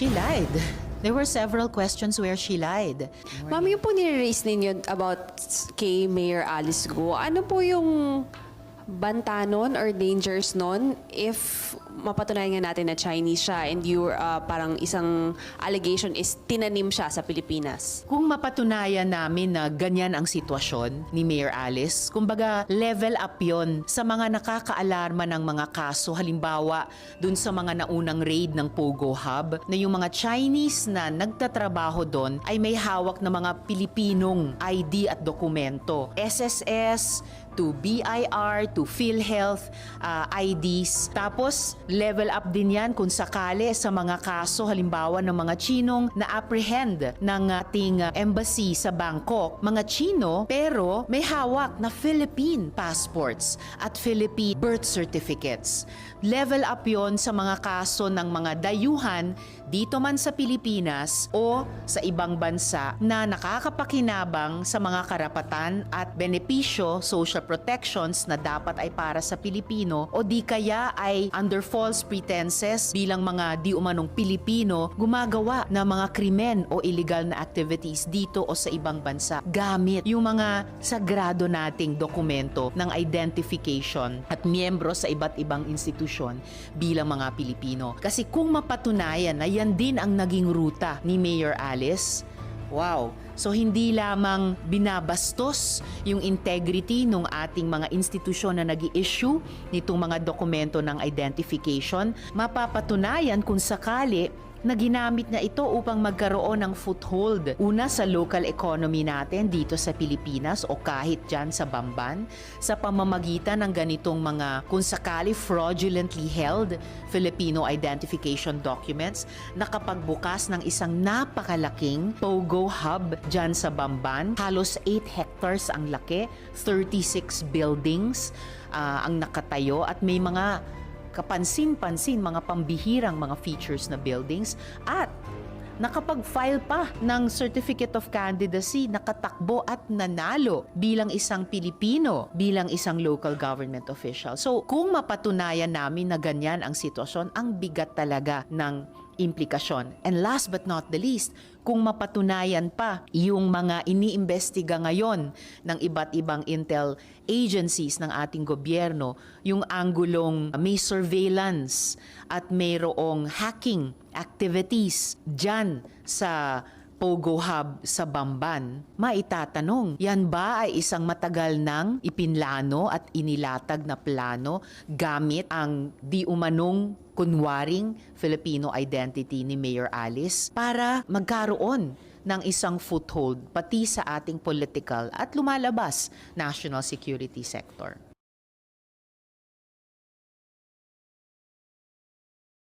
She lied. There were several questions where she lied. Ma'am, yung po nire-raise ninyo about kay Mayor Alice Go, ano po yung banta nun or dangers nun if mapatunayan nga natin na Chinese siya and parang isang allegation is tinanim siya sa Pilipinas? Kung mapatunayan namin na ganyan ang sitwasyon ni Mayor Alice, kumbaga level up yon sa mga nakakaalarma ng mga kaso. Halimbawa, dun sa mga naunang raid ng Pogo Hub, na yung mga Chinese na nagtatrabaho doon ay may hawak na mga Pilipinong ID at dokumento. SSS, to BIR, to PhilHealth IDs. Tapos, level up din yan kung sakali sa mga kaso, halimbawa ng mga Chinong na-apprehend ng ating embassy sa Bangkok. Mga Chino, pero may hawak na Philippine passports at Philippine birth certificates. Level up yon sa mga kaso ng mga dayuhan dito man sa Pilipinas o sa ibang bansa na nakakapakinabang sa mga karapatan at benepisyo, social protections na dapat ay para sa Pilipino o di kaya ay under false pretenses bilang mga di umanong Pilipino gumagawa ng mga krimen o illegal na activities dito o sa ibang bansa gamit yung mga sagrado nating dokumento ng identification at miyembro sa iba't ibang institusyon bilang mga Pilipino. Kasi kung mapatunayan na yan din ang naging ruta ni Mayor Alice, wow! So hindi lamang binabastos yung integrity ng ating mga institusyon na nag-i-issue nitong mga dokumento ng identification, mapapatunayan kung sakali na ginamit na ito upang magkaroon ng foothold. Una sa local economy natin dito sa Pilipinas o kahit dyan sa Bamban sa pamamagitan ng ganitong mga kung sakali fraudulently held Filipino identification documents, nakapagbukas ng isang napakalaking Pogo Hub dyan sa Bamban. Halos 8 hectares ang laki, 36 buildings ang nakatayo at may mga kapansin-pansin, mga pambihirang mga features na buildings at nakapag-file pa ng Certificate of Candidacy, nakatakbo at nanalo bilang isang Pilipino, bilang isang local government official. So, kung mapatunayan namin na ganyan ang sitwasyon, ang bigat talaga ng implikasyon. And last but not the least, kung mapatunayan pa yung mga iniimbestiga ngayon ng iba't ibang intel agencies ng ating gobyerno, yung anggulong may surveillance at mayroong hacking activities dyan sa Pogo Hub sa Bamban, maitatanong, yan ba ay isang matagal nang ipinlano at inilatag na plano gamit ang di umanong kunwaring Filipino identity ni Mayor Alice para magkaroon ng isang foothold pati sa ating political at lumalabas national security sector?